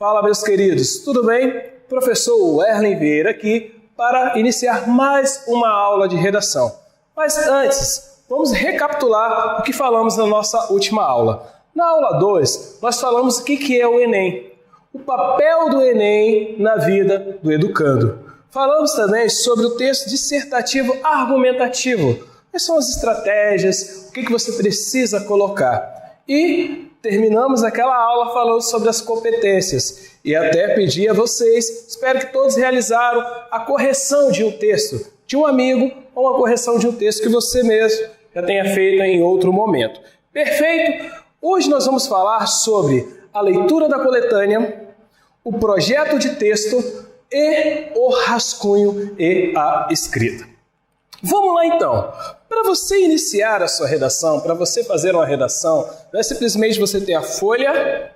Fala, meus queridos, tudo bem? Professor Werlen Vieira aqui para iniciar mais uma aula de redação. Mas antes, vamos recapitular o que falamos na nossa última aula. Na aula 2, nós falamos o que é o Enem, o papel do Enem na vida do educando. Falamos também sobre o texto dissertativo argumentativo, quais são as estratégias, o que você precisa colocar. E terminamos aquela aula falando sobre as competências e até pedi a vocês, espero que todos realizaram a correção de um texto de um amigo ou a correção de um texto que você mesmo já tenha feito em outro momento. Perfeito? Hoje nós vamos falar sobre a leitura da coletânea, o projeto de texto e o rascunho e a escrita. Vamos lá então. Para você iniciar a sua redação, para você fazer uma redação, não é simplesmente você ter a folha,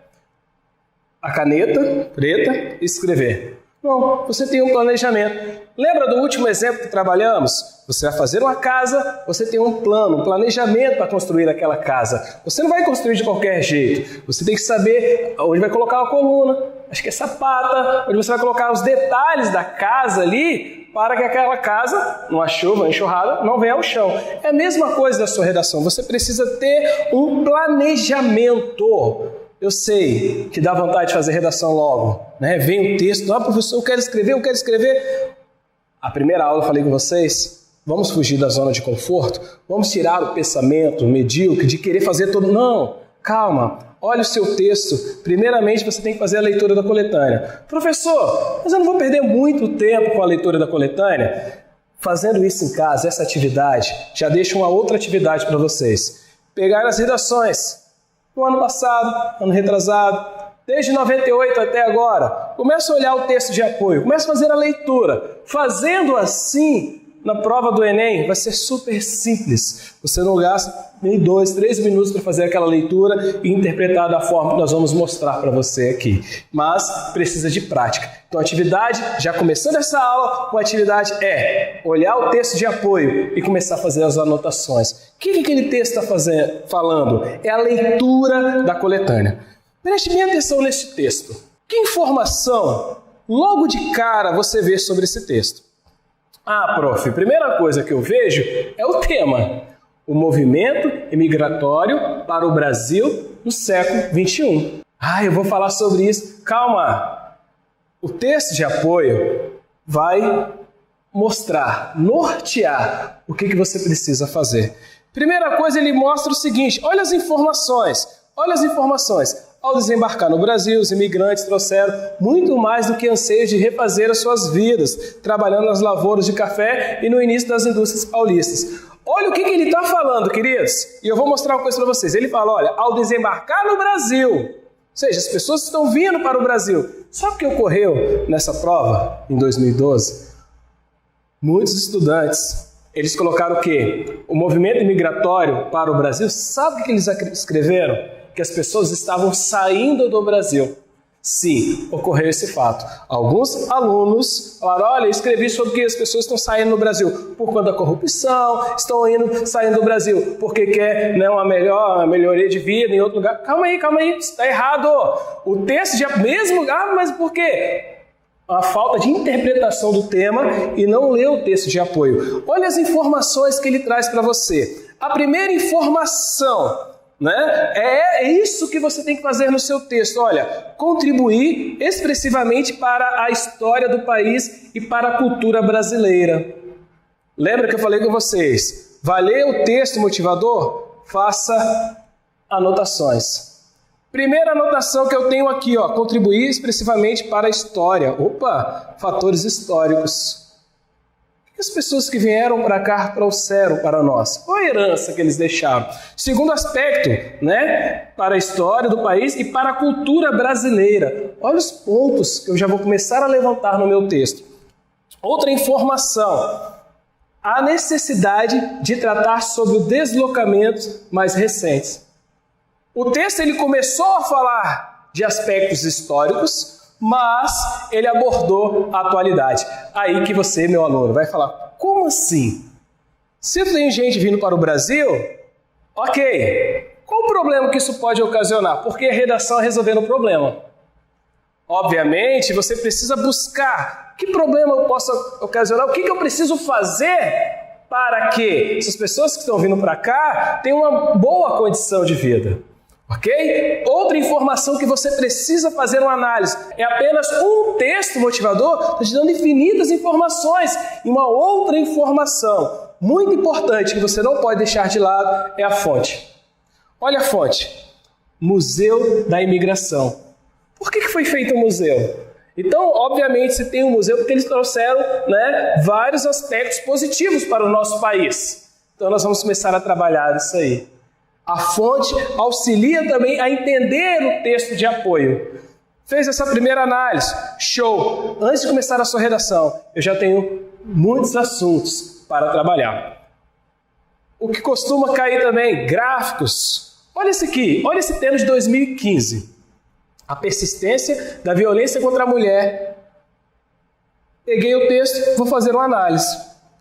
a caneta preta e escrever. Não, você tem um planejamento. Lembra do último exemplo que trabalhamos? Você vai fazer uma casa, você tem um plano, um planejamento para construir aquela casa. Você não vai construir de qualquer jeito. Você tem que saber onde vai colocar a coluna, acho que é sapata, onde você vai colocar os detalhes da casa ali, para que aquela casa, numa chuva, uma enxurrada, não venha ao chão. É a mesma coisa da sua redação. Você precisa ter um planejamento. Eu sei que dá vontade de fazer redação logo, né? Vem o texto, professor, eu quero escrever. A primeira aula eu falei com vocês, vamos fugir da zona de conforto, vamos tirar o pensamento medíocre de querer fazer tudo. Não, calma. Olha o seu texto. Primeiramente, você tem que fazer a leitura da coletânea. Professor, mas eu não vou perder muito tempo com a leitura da coletânea? Fazendo isso em casa, essa atividade, já deixo uma outra atividade para vocês. Pegar as redações do ano passado, ano retrasado, desde 98 até agora. Começa a olhar o texto de apoio, começa a fazer a leitura. Fazendo assim, na prova do Enem, vai ser super simples. Você não gasta nem 2, 3 minutos para fazer aquela leitura e interpretar da forma que nós vamos mostrar para você aqui. Mas precisa de prática. Então a atividade, já começando essa aula, a atividade é olhar o texto de apoio e começar a fazer as anotações. O que aquele texto está falando? É a leitura da coletânea. Preste bem atenção nesse texto. Que informação, logo de cara, você vê sobre esse texto? Prof, a primeira coisa que eu vejo é o tema. O movimento imigratório para o Brasil no século XXI. Eu vou falar sobre isso. Calma! O texto de apoio vai mostrar, nortear o que você precisa fazer. Primeira coisa, ele mostra o seguinte, olha as informações. Ao desembarcar no Brasil, os imigrantes trouxeram muito mais do que anseios de refazer as suas vidas, trabalhando nas lavouras de café e no início das indústrias paulistas. Olha o que ele está falando, queridos. E eu vou mostrar uma coisa para vocês. Ele fala, olha, ao desembarcar no Brasil, ou seja, as pessoas estão vindo para o Brasil. Sabe o que ocorreu nessa prova, em 2012? Muitos estudantes, eles colocaram o quê? O movimento imigratório para o Brasil. Sabe o que eles escreveram? Que as pessoas estavam saindo do Brasil. Sim, ocorreu esse fato. Alguns alunos falaram, olha, eu escrevi sobre que as pessoas estão saindo do Brasil por conta da corrupção, estão saindo do Brasil porque quer uma melhoria de vida em outro lugar. Calma aí, está errado. O texto já mesmo... mas por quê? A falta de interpretação do tema e não leu o texto de apoio. Olha as informações que ele traz para você. A primeira informação... É isso que você tem que fazer no seu texto. Olha, contribuir expressivamente para a história do país e para a cultura brasileira. Lembra que eu falei com vocês? Vai ler o texto motivador? Faça anotações. Primeira anotação que eu tenho aqui, contribuir expressivamente para a história. Fatores históricos. O que as pessoas que vieram para cá trouxeram para nós? Qual a herança que eles deixaram? Segundo aspecto, para a história do país e para a cultura brasileira. Olha os pontos que eu já vou começar a levantar no meu texto. Outra informação. A necessidade de tratar sobre os deslocamentos mais recentes. O texto ele começou a falar de aspectos históricos, mas ele abordou a atualidade. Aí que você, meu aluno, vai falar, como assim? Se tem gente vindo para o Brasil, ok. Qual o problema que isso pode ocasionar? Porque a redação é resolvendo o problema. Obviamente, você precisa buscar que problema eu posso ocasionar, o que eu preciso fazer para que essas pessoas que estão vindo para cá tenham uma boa condição de vida. Ok? Outra informação que você precisa fazer uma análise é apenas um texto motivador, está te dando infinitas informações. E uma outra informação muito importante que você não pode deixar de lado é a fonte. Olha a fonte. Museu da Imigração. Por que foi feito um museu? Então, obviamente, se tem um museu porque eles trouxeram, vários aspectos positivos para o nosso país. Então, nós vamos começar a trabalhar isso aí. A fonte auxilia também a entender o texto de apoio. Fez essa primeira análise? Show! Antes de começar a sua redação, eu já tenho muitos assuntos para trabalhar. O que costuma cair também? Gráficos. Olha esse aqui, olha esse tema de 2015. A persistência da violência contra a mulher. Peguei o texto, vou fazer uma análise.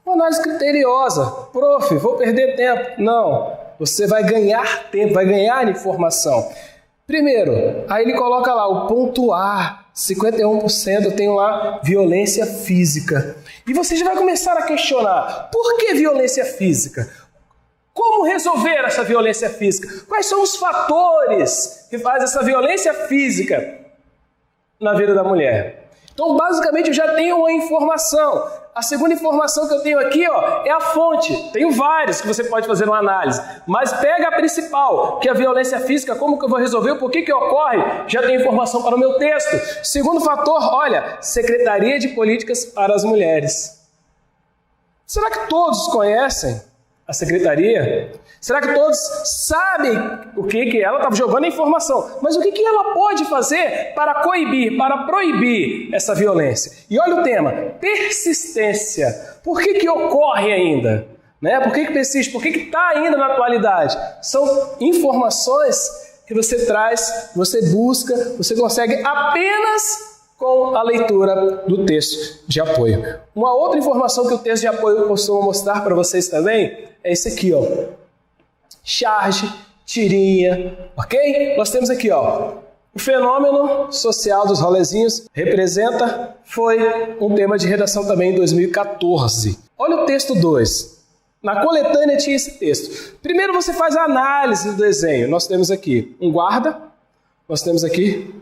Uma análise criteriosa. Prof, vou perder tempo. Não. Você vai ganhar tempo, vai ganhar informação. Primeiro, aí ele coloca lá o ponto A, 51% eu tenho lá violência física. E você já vai começar a questionar, por que violência física? Como resolver essa violência física? Quais são os fatores que fazem essa violência física na vida da mulher? Então, basicamente, eu já tenho uma informação. A segunda informação que eu tenho aqui, é a fonte. Tenho várias que você pode fazer uma análise. Mas pega a principal, que é a violência física. Como que eu vou resolver? Por que ocorre? Já tenho informação para o meu texto. Segundo fator, olha, Secretaria de Políticas para as Mulheres. Será que todos conhecem a secretaria? Será que todos sabem o que ela está jogando a informação? Mas o que ela pode fazer para coibir, para proibir essa violência? E olha o tema, persistência. Por que ocorre ainda? Por que persiste? Por que está ainda na atualidade? São informações que você traz, você busca, você consegue apenas com a leitura do texto de apoio. Uma outra informação que o texto de apoio costuma mostrar para vocês também é esse aqui, charge, tirinha, ok? Nós temos aqui, o fenômeno social dos rolezinhos foi um tema de redação também em 2014. Olha o texto 2. Na coletânea tinha esse texto. Primeiro você faz a análise do desenho. Nós temos aqui um guarda, nós temos aqui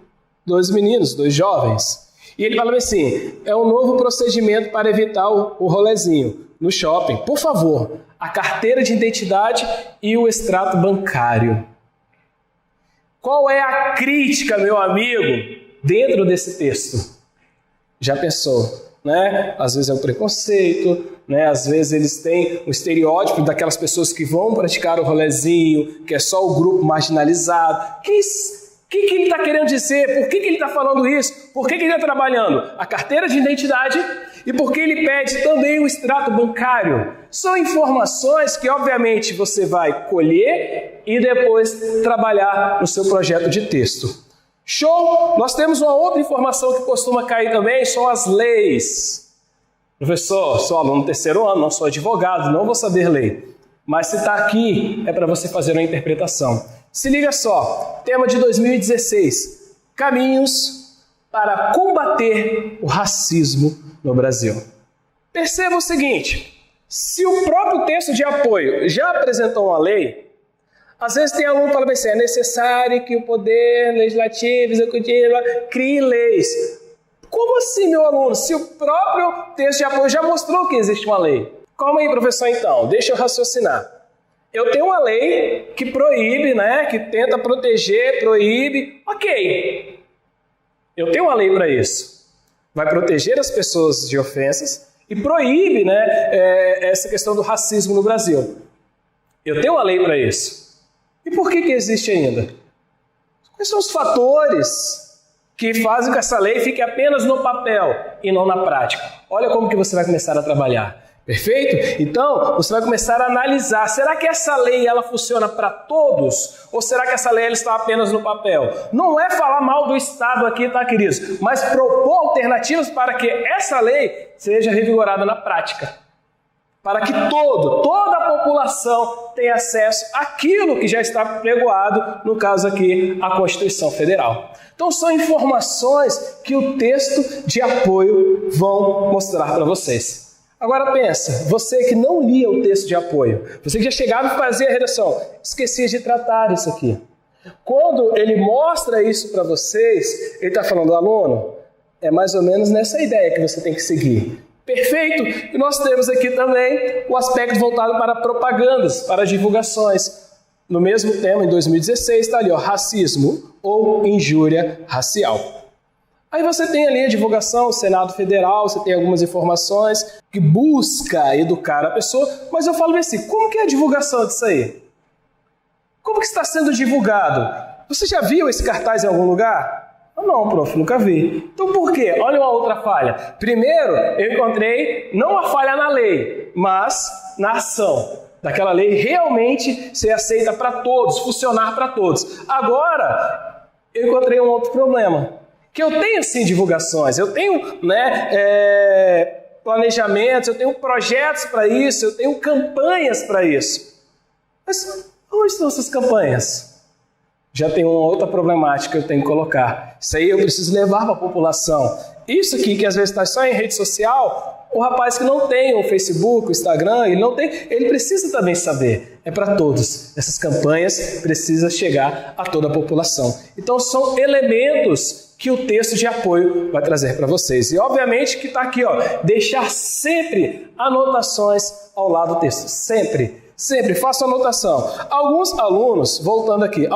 2 meninos, 2 jovens. E ele fala assim, é um novo procedimento para evitar o rolezinho no shopping. Por favor, a carteira de identidade e o extrato bancário. Qual é a crítica, meu amigo, dentro desse texto? Já pensou, Às vezes é um preconceito, Às vezes eles têm um estereótipo daquelas pessoas que vão praticar o rolezinho, que é só o grupo marginalizado. O que ele está querendo dizer? Por que ele está falando isso? Por que ele está trabalhando a carteira de identidade e por que ele pede também o extrato bancário? São informações que, obviamente, você vai colher e depois trabalhar no seu projeto de texto. Show? Nós temos uma outra informação que costuma cair também, são as leis. Professor, sou aluno do 3º ano, não sou advogado, não vou saber lei. Mas se está aqui, é para você fazer uma interpretação. Se liga só, tema de 2016, caminhos para combater o racismo no Brasil. Perceba o seguinte, se o próprio texto de apoio já apresentou uma lei, às vezes tem aluno que fala assim, é necessário que o poder legislativo, executivo, crie leis. Como assim, meu aluno? Se o próprio texto de apoio já mostrou que existe uma lei. Calma aí, professor, então, deixa eu raciocinar. Eu tenho uma lei que proíbe, que tenta proteger, proíbe. Ok, eu tenho uma lei para isso. Vai proteger as pessoas de ofensas e proíbe essa questão do racismo no Brasil. Eu tenho uma lei para isso. E por que existe ainda? Quais são os fatores que fazem com que essa lei fique apenas no papel e não na prática? Olha como que você vai começar a trabalhar. Perfeito? Então, você vai começar a analisar, será que essa lei ela funciona para todos? Ou será que essa lei ela está apenas no papel? Não é falar mal do Estado aqui, tá, queridos? Mas propor alternativas para que essa lei seja revigorada na prática. para que toda a população tenha acesso àquilo que já está pregoado, no caso aqui, a Constituição Federal. Então são informações que o texto de apoio vão mostrar para vocês. Agora pensa, você que não lia o texto de apoio, você que já chegava e fazia a redação, esquecia de tratar isso aqui. Quando ele mostra isso para vocês, ele está falando, aluno, é mais ou menos nessa ideia que você tem que seguir. Perfeito! E nós temos aqui também o aspecto voltado para propagandas, para divulgações. No mesmo tema, em 2016, está ali, racismo ou injúria racial. Aí você tem ali a divulgação, o Senado Federal, você tem algumas informações que busca educar a pessoa, mas eu falo assim, como que é a divulgação disso aí? Como que está sendo divulgado? Você já viu esse cartaz em algum lugar? Não, prof, nunca vi. Então por quê? Olha uma outra falha. Primeiro, eu encontrei não a falha na lei, mas na ação. Daquela lei realmente ser aceita para todos, funcionar para todos. Agora, eu encontrei um outro problema. Que eu tenho sim divulgações, eu tenho planejamentos, eu tenho projetos para isso, eu tenho campanhas para isso. Mas onde estão essas campanhas? Já tem uma outra problemática que eu tenho que colocar. Isso aí eu preciso levar para a população. Isso aqui que às vezes está só em rede social, o rapaz que não tem o Facebook, o Instagram, ele precisa também saber. É para todos. Essas campanhas precisam chegar a toda a população. Então são elementos que o texto de apoio vai trazer para vocês. E obviamente que está aqui, deixar sempre anotações ao lado do texto. Sempre faça anotação. Alguns alunos, voltando aqui,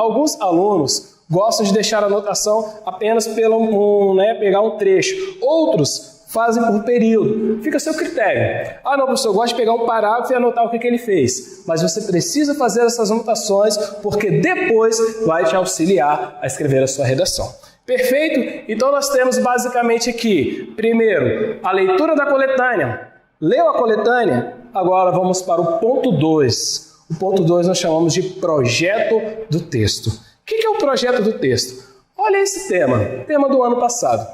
gostam de deixar a anotação apenas pegar um trecho. Outros fazem por período. Fica a seu critério. Não, professor, eu gosto de pegar um parágrafo e anotar o que ele fez. Mas você precisa fazer essas anotações porque depois vai te auxiliar a escrever a sua redação. Perfeito? Então nós temos basicamente aqui, primeiro, a leitura da coletânea. Leu a coletânea? Agora vamos para o ponto 2. O ponto 2 nós chamamos de projeto do texto. O que é o projeto do texto? Olha esse tema do ano passado.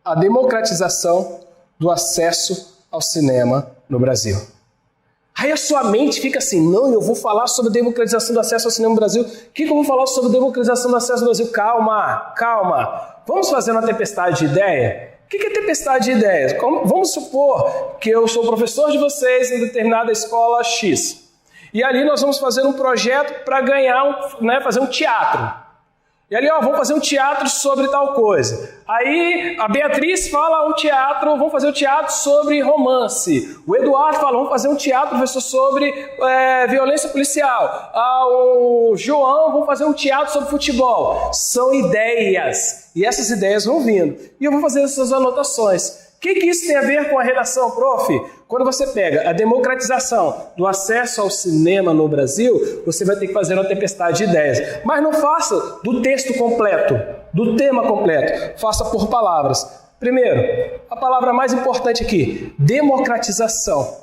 A democratização do acesso ao cinema no Brasil. Aí a sua mente fica assim, não, eu vou falar sobre a democratização do acesso ao cinema no Brasil. O que eu vou falar sobre a democratização do acesso ao Brasil? Calma. Vamos fazer uma tempestade de ideia? O que é tempestade de ideias? Vamos supor que eu sou professor de vocês em determinada escola X. E ali nós vamos fazer um projeto para fazer um teatro. E ali, vamos fazer um teatro sobre tal coisa. Aí a Beatriz fala vamos fazer um teatro sobre romance. O Eduardo fala, vamos fazer um teatro, professor, sobre violência policial. O João, vamos fazer um teatro sobre futebol. São ideias. E essas ideias vão vindo. E eu vou fazer essas anotações. O que isso tem a ver com a redação, prof? Quando você pega a democratização do acesso ao cinema no Brasil, você vai ter que fazer uma tempestade de ideias. Mas não faça do texto completo, do tema completo. Faça por palavras. Primeiro, a palavra mais importante aqui, democratização.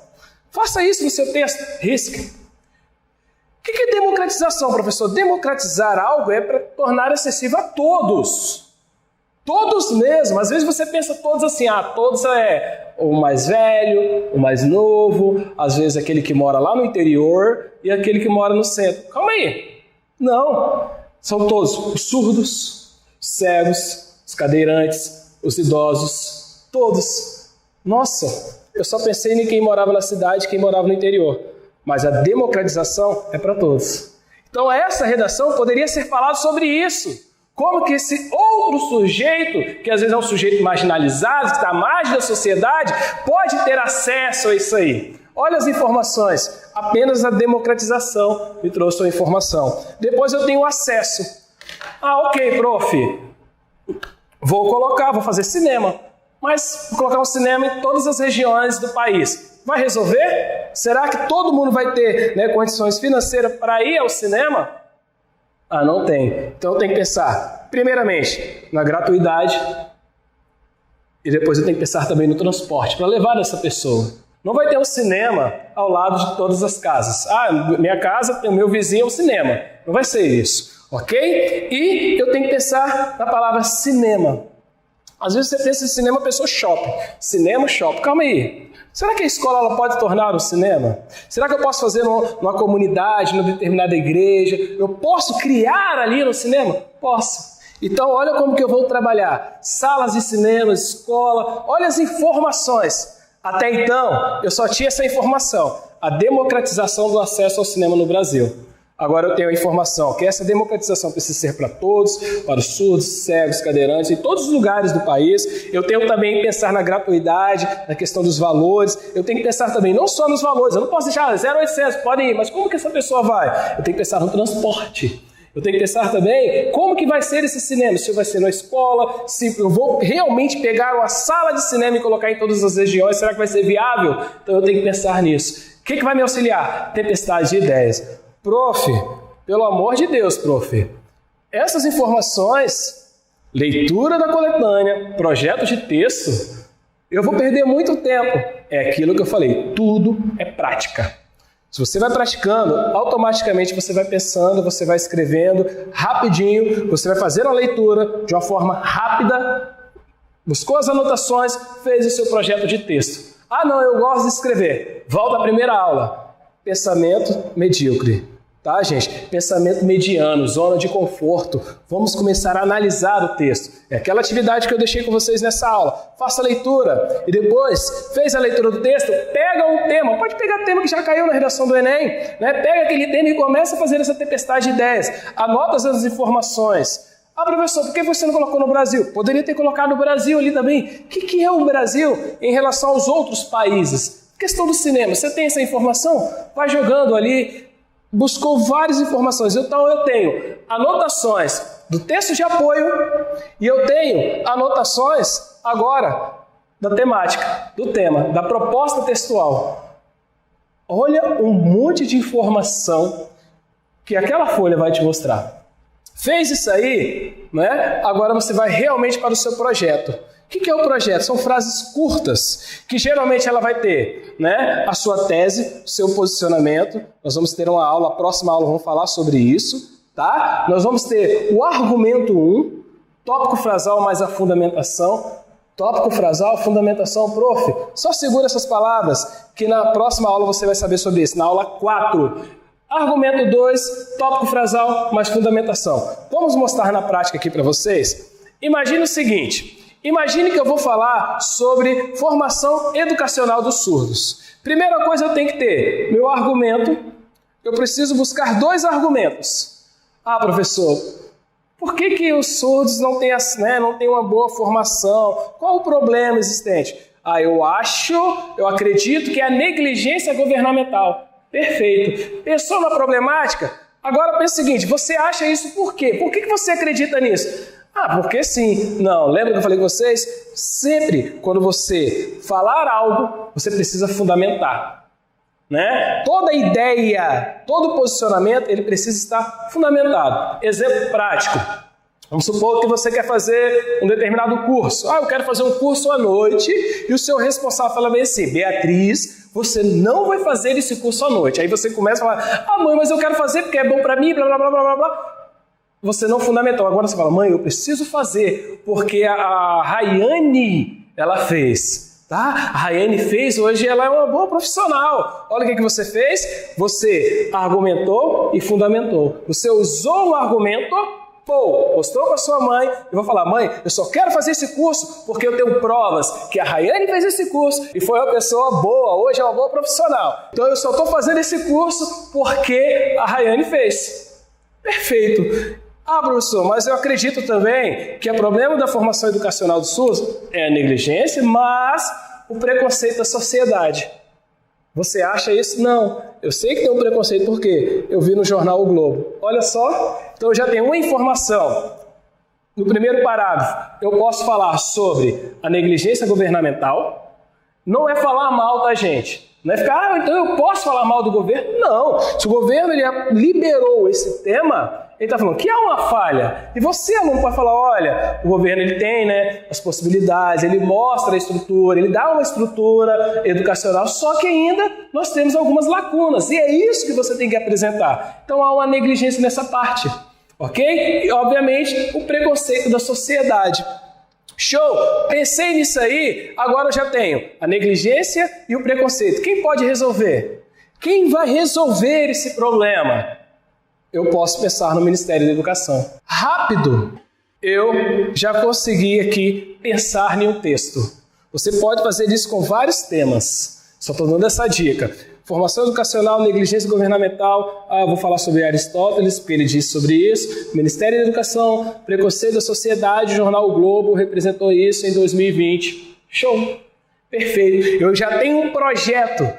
Faça isso no seu texto, risque. O que é democratização, professor? Democratizar algo é para tornar acessível a todos. Todos mesmo. Às vezes você pensa todos assim, todos é o mais velho, o mais novo, às vezes aquele que mora lá no interior e aquele que mora no centro. Calma aí. Não. São todos os surdos, os cegos, os cadeirantes, os idosos, todos. Nossa, eu só pensei em quem morava na cidade e quem morava no interior. Mas a democratização é para todos. Então essa redação poderia ser falada sobre isso. Como que esse outro sujeito, que às vezes é um sujeito marginalizado, que está à margem da sociedade, pode ter acesso a isso aí? Olha as informações. Apenas a democratização me trouxe a informação. Depois eu tenho acesso. Ok, prof. Vou fazer cinema. Mas vou colocar um cinema em todas as regiões do país. Vai resolver? Será que todo mundo vai ter condições financeiras para ir ao cinema? Não tem. Então eu tenho que pensar, primeiramente, na gratuidade e depois eu tenho que pensar também no transporte para levar essa pessoa. Não vai ter um cinema ao lado de todas as casas. Minha casa, o meu vizinho é um cinema. Não vai ser isso, ok? E eu tenho que pensar na palavra cinema. Às vezes você pensa em cinema, a pessoa shopping. Cinema, shopping. Calma aí. Será que a escola ela pode tornar um cinema? Será que eu posso fazer numa comunidade, numa determinada igreja? Eu posso criar ali no cinema? Posso. Então, olha como que eu vou trabalhar. Salas de cinema, escola, olha as informações. Até então, eu só tinha essa informação. A democratização do acesso ao cinema no Brasil. Agora eu tenho a informação que essa democratização precisa ser para todos, para os surdos, cegos, cadeirantes, em todos os lugares do país. Eu tenho também que pensar na gratuidade, na questão dos valores. Eu tenho que pensar também não só nos valores. Eu não posso deixar 0,800, podem ir, mas como que essa pessoa vai? Eu tenho que pensar no transporte. Eu tenho que pensar também como que vai ser esse cinema, se vai ser na escola, se eu vou realmente pegar uma sala de cinema e colocar em todas as regiões, será que vai ser viável? Então eu tenho que pensar nisso. O que vai me auxiliar? Tempestade de ideias. Prof, pelo amor de Deus, prof, essas informações, leitura da coletânea, projeto de texto, eu vou perder muito tempo. É aquilo que eu falei, tudo é prática. Se você vai praticando, automaticamente você vai pensando, você vai escrevendo rapidinho, você vai fazer a leitura de uma forma rápida, buscou as anotações, fez o seu projeto de texto. Ah não, eu gosto de escrever. Volta à primeira aula. Pensamento medíocre. Tá, gente? Pensamento mediano, zona de conforto. Vamos começar a analisar o texto. É aquela atividade que eu deixei com vocês nessa aula. Faça a leitura e depois, fez a leitura do texto, pega um tema. Pode pegar tema que já caiu na redação do Enem, né? Pega aquele tema e começa a fazer essa tempestade de ideias. Anota as informações. Ah, professor, por que você não colocou no Brasil? Poderia ter colocado no Brasil ali também. O que é o Brasil em relação aos outros países? Questão do cinema, você tem essa informação? Vai jogando ali. Buscou várias informações, então eu tenho anotações do texto de apoio e eu tenho anotações agora da temática, do tema, da proposta textual. Olha um monte de informação que aquela folha vai te mostrar. Fez isso aí, né? Agora você vai realmente para o seu projeto. O que é o projeto? São frases curtas, que geralmente ela vai ter, né, a sua tese, o seu posicionamento. Nós vamos ter uma aula, a próxima aula vamos falar sobre isso, tá? Nós vamos ter o argumento 1, tópico frasal mais a fundamentação. Tópico frasal, fundamentação, prof. Só segura essas palavras, que na próxima aula você vai saber sobre isso, na aula 4. Argumento 2, tópico frasal mais fundamentação. Vamos mostrar na prática aqui para vocês? Imagine o seguinte... Imagine que eu vou falar sobre formação educacional dos surdos. Primeira coisa eu tenho que ter meu argumento. Eu preciso buscar 2 argumentos. Ah, professor, por que os surdos não têm uma boa formação? Qual o problema existente? Ah, eu acredito que é a negligência governamental. Perfeito. Pensou na problemática? Agora pense o seguinte, você acha isso por quê? Por que você acredita nisso? Ah, porque sim. Não, lembra que eu falei com vocês? Sempre, quando você falar algo, você precisa fundamentar. Né? Toda ideia, todo posicionamento, ele precisa estar fundamentado. Exemplo prático. Vamos supor que você quer fazer um determinado curso. Ah, eu quero fazer um curso à noite e o seu responsável fala bem assim, Beatriz, você não vai fazer esse curso à noite. Aí você começa a falar, ah mãe, mas eu quero fazer porque é bom para mim, blá, blá, blá, blá, blá, blá. Você não fundamentou. Agora você fala, mãe, eu preciso fazer, porque a Rayane, ela fez. Tá? A Rayane fez, hoje ela é uma boa profissional. Olha o que você fez. Você argumentou e fundamentou. Você usou um argumento, mostrou para sua mãe, e vai falar, mãe, eu só quero fazer esse curso porque eu tenho provas que a Rayane fez esse curso e foi uma pessoa boa, hoje é uma boa profissional. Então eu só estou fazendo esse curso porque a Rayane fez. Perfeito. Ah, professor, mas eu acredito também que o problema da formação educacional do SUS é a negligência, mas o preconceito da sociedade. Você acha isso? Não. Eu sei que tem um preconceito, porque eu vi no jornal O Globo. Olha só, então eu já tenho uma informação. No primeiro parágrafo, eu posso falar sobre a negligência governamental. Não é falar mal da gente. Não é ficar, então eu posso falar mal do governo? Não. Se o governo ele liberou esse tema, ele está falando que há uma falha. E você, aluno, pode falar, olha, o governo ele tem, né, as possibilidades, ele mostra a estrutura, ele dá uma estrutura educacional, só que ainda nós temos algumas lacunas. E é isso que você tem que apresentar. Então há uma negligência nessa parte. Ok? E, obviamente, o preconceito da sociedade. Show! Pensei nisso aí, agora eu já tenho a negligência e o preconceito. Quem pode resolver? Quem vai resolver esse problema? Eu posso pensar no Ministério da Educação. Rápido! Eu já consegui aqui pensar em um texto. Você pode fazer isso com vários temas. Só estou dando essa dica. Formação educacional, negligência governamental. Vou falar sobre Aristóteles, porque ele disse sobre isso. Ministério da Educação, preconceito da sociedade, o jornal O Globo representou isso em 2020. Show! Perfeito. Eu já tenho um projeto.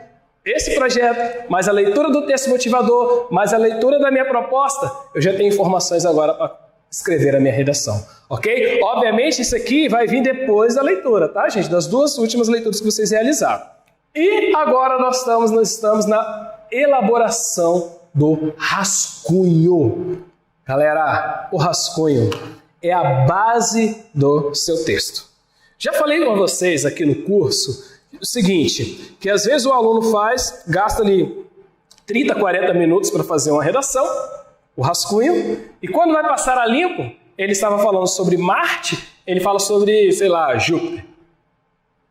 Esse projeto, mais a leitura do texto motivador, mais a leitura da minha proposta, eu já tenho informações agora para escrever a minha redação, ok? Obviamente isso aqui vai vir depois da leitura, tá, gente? Das duas últimas leituras que vocês realizaram. E agora nós estamos na elaboração do rascunho. Galera, o rascunho é a base do seu texto. Já falei com vocês aqui no curso o seguinte, que às vezes o aluno gasta ali 30, 40 minutos para fazer uma redação, o rascunho, e quando vai passar a limpo, ele estava falando sobre Marte, ele fala sobre, sei lá, Júpiter.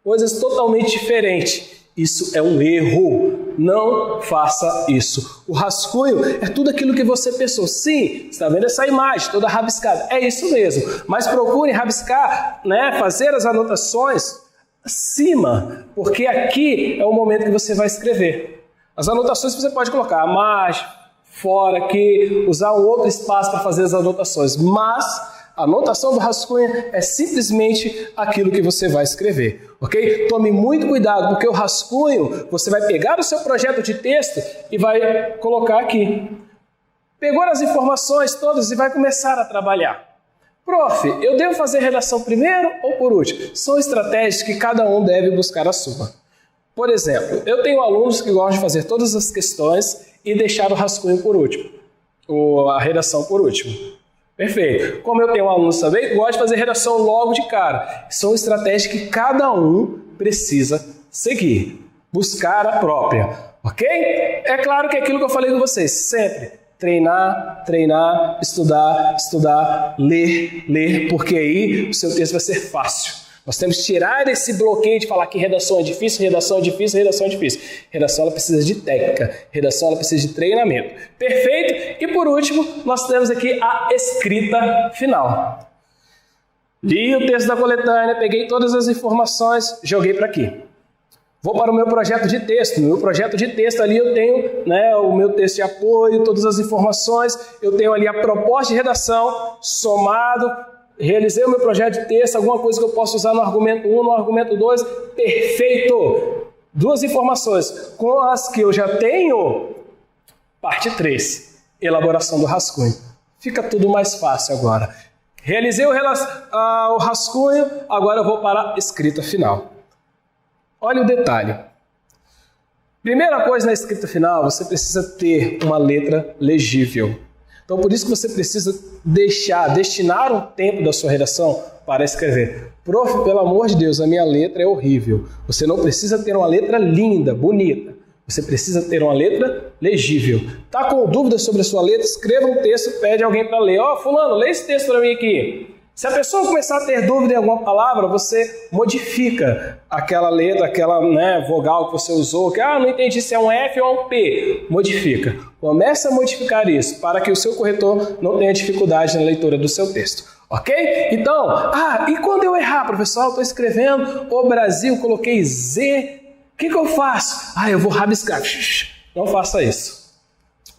Coisas totalmente diferentes. Isso é um erro. Não faça isso. O rascunho é tudo aquilo que você pensou. Sim, você está vendo essa imagem toda rabiscada. É isso mesmo. Mas procure rabiscar, fazer as anotações acima, porque aqui é o momento que você vai escrever. As anotações você pode colocar a margem, fora aqui, usar um outro espaço para fazer as anotações, mas a anotação do rascunho é simplesmente aquilo que você vai escrever, ok? Tome muito cuidado, porque o rascunho, você vai pegar o seu projeto de texto e vai colocar aqui. Pegou as informações todas e vai começar a trabalhar. Prof, eu devo fazer redação primeiro ou por último? São estratégias que cada um deve buscar a sua. Por exemplo, eu tenho alunos que gostam de fazer todas as questões e deixar o rascunho por último, ou a redação por último. Perfeito. Como eu tenho alunos também que gostam de fazer redação logo de cara. São estratégias que cada um precisa seguir, buscar a própria, ok? É claro que é aquilo que eu falei com vocês, sempre treinar, treinar, estudar, estudar, ler, porque aí o seu texto vai ser fácil. Nós temos que tirar esse bloqueio de falar que redação é difícil, redação é difícil, redação é difícil. Redação ela precisa de técnica, redação ela precisa de treinamento. Perfeito? E por último, nós temos aqui a escrita final. Li o texto da coletânea, peguei todas as informações, joguei para aqui. Vou para o meu projeto de texto. No meu projeto de texto ali eu tenho o meu texto de apoio, todas as informações, eu tenho ali a proposta de redação, somado, realizei o meu projeto de texto, alguma coisa que eu posso usar no argumento 1, no argumento 2, perfeito! Duas informações com as que eu já tenho, parte 3, elaboração do rascunho. Fica tudo mais fácil agora. Realizei o rascunho, agora eu vou para a escrita final. Olha o detalhe. Primeira coisa na escrita final, você precisa ter uma letra legível. Então, por isso que você precisa destinar um tempo da sua redação para escrever. Prof, pelo amor de Deus, a minha letra é horrível. Você não precisa ter uma letra linda, bonita. Você precisa ter uma letra legível. Está com dúvidas sobre a sua letra? Escreva um texto, pede alguém para ler. Fulano, lê esse texto para mim aqui. Se a pessoa começar a ter dúvida em alguma palavra, você modifica aquela letra, aquela vogal que você usou, que não entendi se é um F ou um P. Modifica. Comece a modificar isso para que o seu corretor não tenha dificuldade na leitura do seu texto. Ok? Então, e quando eu errar, professor, eu estou escrevendo o Brasil, coloquei Z, o que eu faço? Eu vou rabiscar. Não faça isso.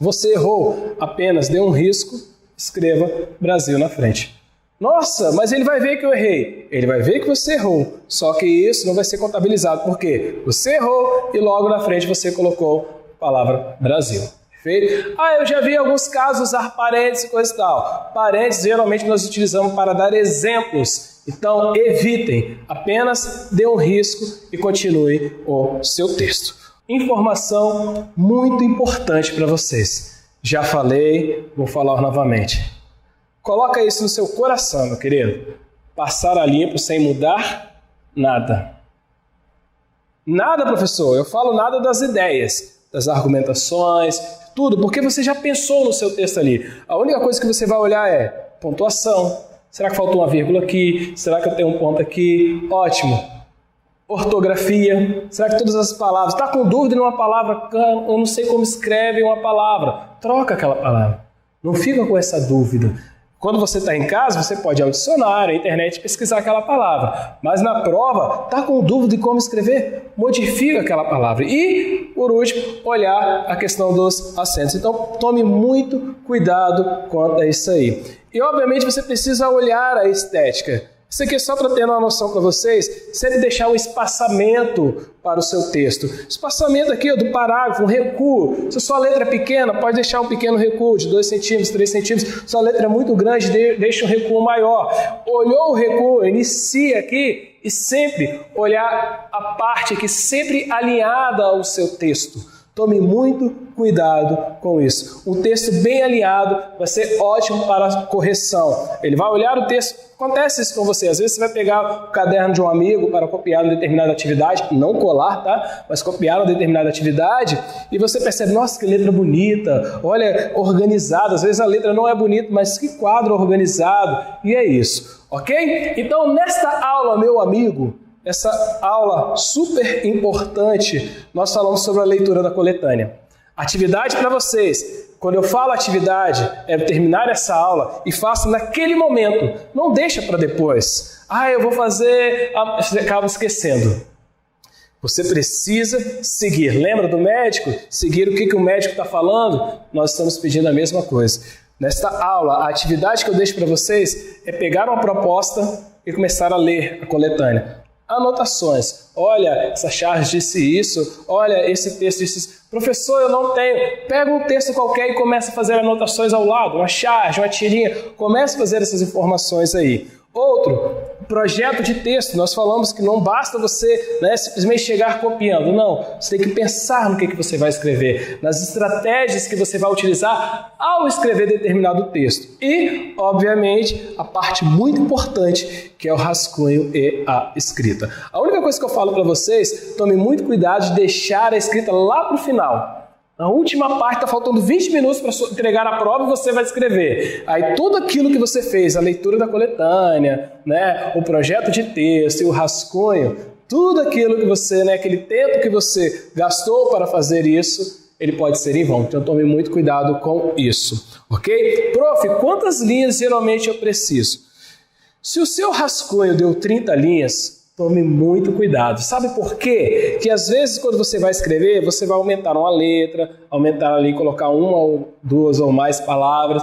Você errou, apenas dê um risco, escreva Brasil na frente. Nossa, mas ele vai ver que eu errei. Ele vai ver que você errou. Só que isso não vai ser contabilizado. Por quê? Você errou e logo na frente você colocou a palavra Brasil. Perfeito? Eu já vi alguns casos usar parênteses e coisa e tal. Parênteses geralmente nós utilizamos para dar exemplos. Então evitem. Apenas dê um risco e continue o seu texto. Informação muito importante para vocês. Já falei, vou falar novamente. Coloca isso no seu coração, meu querido. Passar a limpo sem mudar nada. Nada, professor. Eu falo nada das ideias, das argumentações, tudo, porque você já pensou no seu texto ali. A única coisa que você vai olhar é pontuação, Será que faltou uma vírgula aqui? Será que eu tenho um ponto aqui? Ótimo. Ortografia. Será que todas as palavras... Está com dúvida numa palavra? Eu não sei como escreve uma palavra. Troca aquela palavra. Não fica com essa dúvida. Quando você está em casa, você pode ir ao dicionário, à internet, pesquisar aquela palavra. Mas na prova, está com dúvida de como escrever? Modifica aquela palavra. E, por último, olhar a questão dos acentos. Então, tome muito cuidado quanto a isso aí. E, obviamente, você precisa olhar a estética. Isso aqui é só para ter uma noção para vocês, sempre deixar um espaçamento para o seu texto. Espaçamento aqui do parágrafo, um recuo. Se a sua letra é pequena, pode deixar um pequeno recuo de 2 centímetros, 3 centímetros. Se a sua letra é muito grande, deixa um recuo maior. Olhou o recuo, inicia aqui e sempre olhar a parte aqui, sempre alinhada ao seu texto. Tome muito cuidado com isso. Um texto bem alinhado vai ser ótimo para a correção. Ele vai olhar o texto. Acontece isso com você. Às vezes você vai pegar o caderno de um amigo para copiar uma determinada atividade, não colar, tá? Mas copiar uma determinada atividade e você percebe, nossa, que letra bonita, olha, organizada. Às vezes a letra não é bonita, mas que quadro organizado. E é isso, ok? Então, nesta aula, meu amigo, essa aula super importante, nós falamos sobre a leitura da coletânea. Atividade para vocês. Quando eu falo atividade, é terminar essa aula e faça naquele momento. Não deixa para depois. Eu vou fazer... Você acaba esquecendo. Você precisa seguir. Lembra do médico? Seguir o que o médico está falando? Nós estamos pedindo a mesma coisa. Nesta aula, a atividade que eu deixo para vocês é pegar uma proposta e começar a ler a coletânea. Anotações. Olha, essa charge disse isso. Olha, esse texto disse isso. Professor, eu não tenho. Pega um texto qualquer e começa a fazer anotações ao lado. Uma charge, uma tirinha. Comece a fazer essas informações aí. Outro, projeto de texto. Nós falamos que não basta você simplesmente chegar copiando. Não, você tem que pensar no que você vai escrever, nas estratégias que você vai utilizar ao escrever determinado texto. E, obviamente, a parte muito importante, que é o rascunho e a escrita. A única coisa que eu falo para vocês, tome muito cuidado de deixar a escrita lá para o final. Na última parte, está faltando 20 minutos para entregar a prova e você vai escrever. Aí tudo aquilo que você fez, a leitura da coletânea, o projeto de texto e o rascunho, tudo aquilo que você, aquele tempo que você gastou para fazer isso, ele pode ser em vão. Então tome muito cuidado com isso, ok? Prof, quantas linhas geralmente eu preciso? Se o seu rascunho deu 30 linhas, tome muito cuidado. Sabe por quê? Que às vezes quando você vai escrever, você vai aumentar uma letra, aumentar ali, colocar uma ou duas ou mais palavras.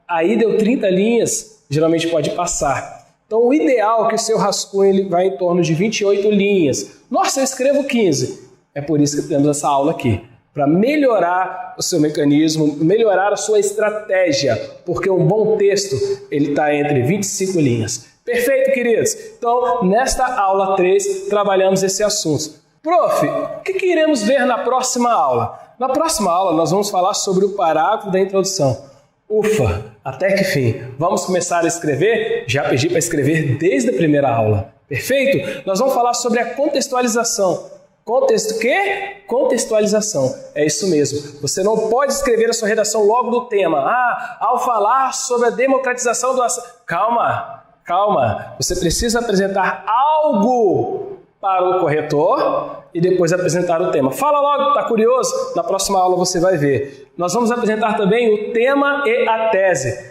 Aí deu 30 linhas, geralmente pode passar. Então o ideal é que o seu rascunho ele vai em torno de 28 linhas. Nossa, eu escrevo 15. É por isso que temos essa aula aqui. Para melhorar o seu mecanismo, melhorar a sua estratégia. Porque um bom texto, ele está entre 25 linhas. Perfeito, queridos? Então, nesta aula 3, trabalhamos esse assunto. Prof, o que iremos ver na próxima aula? Na próxima aula, nós vamos falar sobre o parágrafo da introdução. Ufa, até que fim. Vamos começar a escrever? Já pedi para escrever desde a primeira aula. Perfeito? Nós vamos falar sobre a contextualização. Contexto quê? Contextualização. É isso mesmo. Você não pode escrever a sua redação logo do tema. Ao falar sobre a democratização do... Calma, você precisa apresentar algo para o corretor e depois apresentar o tema. Fala logo, está curioso? Na próxima aula você vai ver. Nós vamos apresentar também o tema e a tese.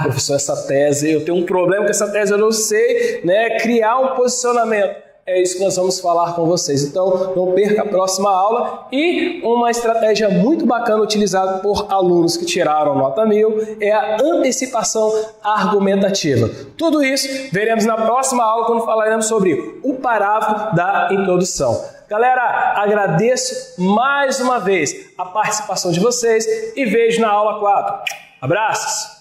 Professor, essa tese, eu tenho um problema com essa tese, eu não sei, criar um posicionamento. É isso que nós vamos falar com vocês. Então, não perca a próxima aula. E uma estratégia muito bacana utilizada por alunos que tiraram nota 1000 é a antecipação argumentativa. Tudo isso veremos na próxima aula quando falaremos sobre o parágrafo da introdução. Galera, agradeço mais uma vez a participação de vocês e vejo na aula 4. Abraços!